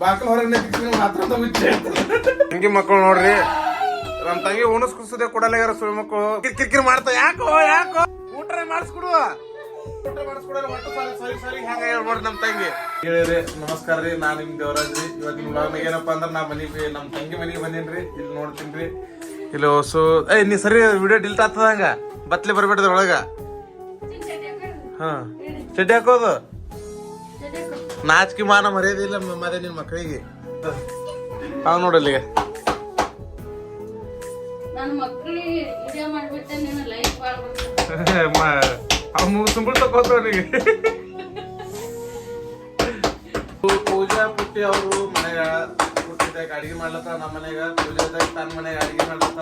ಬಾಕಲ್ ಹೊರಗೆ ಮಾತ್ರ ತಂಗಿ ಮಕ್ಕಳು ನೋಡ್ರಿ, ನಮ್ ತಂಗಿ ಉಣಸ್ಕುಸದೆ ಕೊಡಲ್ಲ ಸುಳ್ಳು ಮಕ್ಕಳು ಕಿರ್ಕಿರಿ ಮಾಡ್ತಾವ. ಯಾಕೋ ಊಟ ಮಾಡಿಸ್ಕೊಡುವ, ಊಟ ಮಾಡಿಸ್ಕೊಡಲ್ಲ ಒಟ್ಟು ಸರಿ ಹಂಗ ಹೇಳ್ಬಾರ್ದು ನಮ್ ತಂಗಿ. ಹೇಳಿರಿ ನಮಸ್ಕಾರ ರೀ, ನಾನ್ ನಿಮ್ ದೇವರಾಜ್ ರೀ. ಇವತ್ತಿನ ವ್ಲಾಗ್ನಾಗ ಏನಪ್ಪಾ ಅಂದ್ರ ನಾ ನಮ್ ತಂಗಿ ಮನಿಗೆ ಬಂದೇನ್ರಿ. ಇಲ್ಲಿ ನೋಡ್ತೀನ್ರಿ, ಇಲ್ಲಿ ಹೊಸು ನೀ ಸರಿ ವಿಡಿಯೋ ಡಿಲ್ಟ್ ಆಗ್ತದ, ಹಂಗ ಬತ್ಲಿ ಬರ್ಬೇಡ್ದ ಒಳಗ. ಹಾ ಚಡ್ಡಿ ಹಾಕೋದು ನಾಚಿಕೆ ಮಾನ ಮರ್ಯಾದಿಲ್ಲ ಮದೆ ನಿನ್ ಮಕ್ಕಳಿಗೆ. ಅವ್ ನೋಡಲ್ಲಿ ಸುಂಬಳ ತಕೋತ ಅವನಿಗೆ. ಪೂಜಾ ಪುಟ್ಟಿ ಅವರು ಮನೆಗ ಪುಟ್ಟಿದಾಗ ಅಡಿಗೆ ಮಾಡ್ಲತ್ತ, ನಮ್ಮ ಮನೆಗ ಪೂಜಾದಾಗ ತನ್ನ ಮನೆಗ ಅಡಿಗೆ ಮಾಡ್ಲತ್ತ.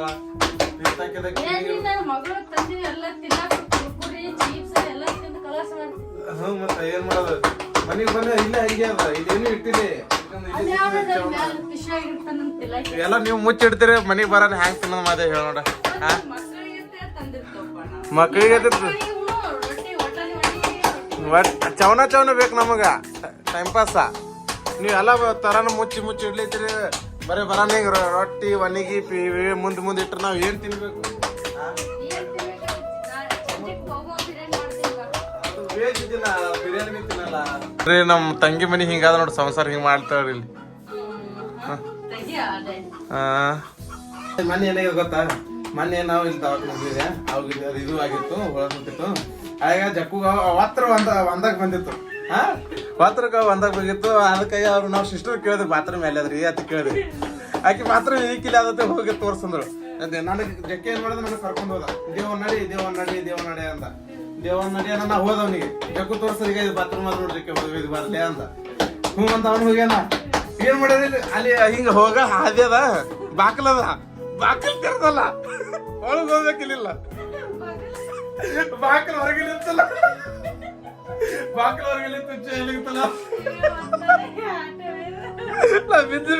ಮತ್ತ ಏನ್ ಮಾಡೋದು, ಮನಿಗ್ ಬಂದ ಇಲ್ಲ ಅಡಿಗೆ ಅದ, ಇದೇನು ಇಟ್ಟಿದೆ ಎಲ್ಲ ನೀವು ಮುಚ್ಚಿಡ್ತೀರಿ. ಮನಿಗ್ ಬರ ಹ್ಯಾಂಗ್ ತಿನ್ನೋದು ಮಾದೇ ಹೇಳ ನೋಡ. ಮಕ್ಕಳಿಗೆ ಚವನ ಬೇಕು ನಮಗ ಟೈಮ್ ಪಾಸ. ನೀವ್ ಎಲ್ಲ ತರಾನು ಮುಚ್ಚಿ ಇಡ್ಲಿತ್ತೀರಿ. ಬರೀ ಬರಾನ ಹಿಂಗ ರೊಟ್ಟಿ ಒಣಗಿ ಮುಂದ್ ಇಟ್ರ ನಾವ್ ಏನ್ ತಿನ್ಬೇಕು? ಬಿರಿಯಾನಿ ತಿನ್ನಲ್ಲ ರೀ. ನಮ್ ತಂಗಿ ಮನಿ ಹಿಂಗಾದ ನೋಡ್ರಿ, ಸಂಸಾರ ಹಿಂಗ್ ಮಾಡ್ತಾವ್ರಿ ಇಲ್ಲಿ. ಮೊನ್ನೆ ಏನಾಗಿದೆ ಗೊತ್ತಾ, ಮೊನ್ನೆ ನಾವು ಇಲ್ಲಿ ದವಾಖಾನೆ ಹೋಗಿದ್ದೆ, ಅವಾಗ ಇದು ಆಗಿತ್ತು, ಹೊಳತಿತ್ತು. ಆಗ ಜಕ್ಕುಗ ಅವತ್ರ ಒಂದಾಗ ಬಂದಿತ್ತು. ಬಾತ್ರೂಮ್ ಒಂದಾಗ ಬಂದಿತ್ತು. ಅದಕ್ಕಾಗಿ ಅವ್ರು ನಾವು ಸಿಸ್ಟರ್ ಕೇಳಿದ್ವಿ ಬಾತ್ರೂಮ್ ಎಲ್ಲ ಅದ್ರಿ ಅಂತ ಕೇಳಿದ್ವಿ. ಆಕೆ ಬಾತ್ರೂಮ್ ಈಕಿಲ್ಲ ಅದತ್ತೆ ಹೋಗಿ ತೋರ್ಸಂದ್ರು. ನನಗೆ ಜಕ್ಕೆ ಏನ್ ಮಾಡಿದ್ರೆ ನನಗೆ ಕರ್ಕೊಂಡು ಹೋದ. ದೇವನ್ ನಡಿ ಅಂತ. ದೇವನ್ ನಡಿ ಅನ್ನ ಹೋದವನಿಗೆ ಜಕ್ಕು ತೋರ್ಸರಿಗೆ ಬಾತ್ರೂಮ್ ಅದ್ ನೋಡ್ರಿ ಹೋಗಿ ಬರ್ಲಿ ಅಂತ. ಹ್ಞೂ ಅಂತ ಅವ್ನು ಹೋಗ್ಯಾನ. ಏನ್ ಮಾಡಿದ್ರಿ ಅಲ್ಲಿ ಹಿಂಗ ಹೋಗ ಹಾದಿ ಅದ, ಬಾಕಲ್ ತೆರೆದಲ್ಲ, ಒಳಗ್ ಹೋಗ್ಬೇಕಿಲ್ಲ. ಬಾಕಲ್ ಹೊರಗೆ ನಿಂತಲ್ಲ, ನಿಂತಲ್ಲ ನಾ ಬಿದ್ದು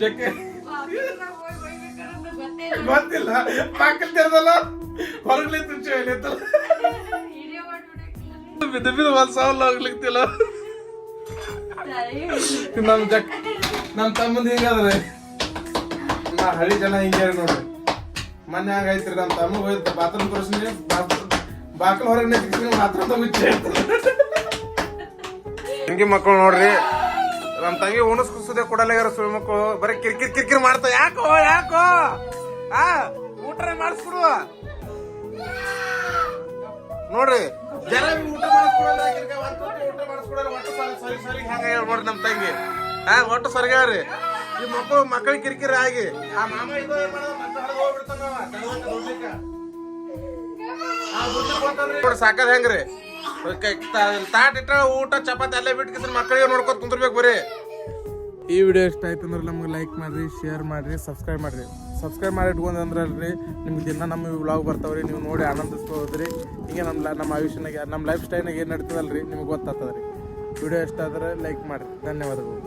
ಜಕ್ಕೆ ಗೊತ್ತಿಲ್ಲ. ಬಾಕಲ್ ತೆರೆದಲ್ಲ, ಹೊರಗ್ಲಿ ನಿಂತಲ್ಲ, ಬಿದ್ದು ಒಂದ್ ಸಾವಿರ ಹೋಗ್ಲಿಕ್ತಿಲ್ಲ. ನಮ್ ತಮ್ಮಂದ ಹಿಂಗಾದ್ರೆ ನಾ ಹಳ್ಳಿ ಜನ ಹಿಂಗ ನೋಡ್ರಿ. ಮೊನ್ನೆ ಹಂಗೈತ್ರಿ, ನಮ್ ತಮ್ಮ ಹೋಯ್ತು ಬಾತ್ರೂಮ್ ತೋರಿಸಿ ಬಾಕಲ್ ಹೊರಗೆ ಮಾತ್ರ ತಂಗಿ ಮಕ್ಕಳು ನೋಡ್ರಿ, ನಮ್ ತಂಗಿ ಉಣಸ್ಕುಸದೆ ಕೊಡಲ್ಲ ಸುಳ್ಳು ಮಕ್ಕಳು ಬರೀ ಕಿರ್ಕಿರಿ ಮಾಡ್ತಾವ. ಯಾಕೋ ಊಟ ಮಾಡಿಸ್ಕೊಡುವ ನೋಡ್ರಿ. ಜನ ಊಟ ಮಾಡಿಸ್ಕೊಡಲ್ಲ, ಊಟ ಮಾಡಿಸ್ಕೊಡಲ್ಲ ಒಟ್ಟು ಸರಿ ಹಂಗ ಹೇಳ್ಬಾರ್ದು ನಮ್ ತಂಗಿ. ಒಟ್ಟು ಸರ್ಗ್ಯಾವ್ರಿ ಈ ಮಕ್ಕಳಿಗೆ ಕಿರಿಕಿರಿ ಆಗಿ. ಆ ಮಾಮ ಇದು ಸಾಕದ ಹೆಂಗ್ರಿ, ತಾಟ್ ಇಟ್ಟ ಊಟ ಚಪಾತಿ ಅಲ್ಲೇ ಬಿಟ್ಟು ಮಕ್ಕಳಿಗೆ ನೋಡ್ಕೊತ ಕುಂದಿರ್ಬೇಕು ಬರೀ. ಈ ವಿಡಿಯೋ ಇಷ್ಟ ಆಯ್ತು ಅಂದ್ರೆ ನಮ್ಗೆ ಲೈಕ್ ಮಾಡ್ರಿ, ಶೇರ್ ಮಾಡ್ರಿ, ಸಬ್ಸ್ಕ್ರೈಬ್ ಮಾಡಿ ಇಟ್ಕೊಂಡ್ರಿ. ನಿಮ್ಗೆ ದಿನ ನಮ್ಮ ವ್ಲಾಗ್ ಬರ್ತಾವ್ರಿ, ನೀವು ನೋಡಿ ಆನಂದಿಸ್ಬೋದ್ರಿ. ಹಿಂಗೆ ನಮ್ಮ ಆಯುಷ್ಯನಾಗ ನಮ್ಮ ಲೈಫ್ ಸ್ಟೈಲ್ನಾಗ ಏನು ನಡೀತದಲ್ರಿ ನಿಮ್ಗೆ ಗೊತ್ತಾಗ್ತದ್ರಿ. ವಿಡಿಯೋ ಇಷ್ಟ ಆದ್ರೆ ಲೈಕ್ ಮಾಡ್ರಿ. ಧನ್ಯವಾದಗಳು.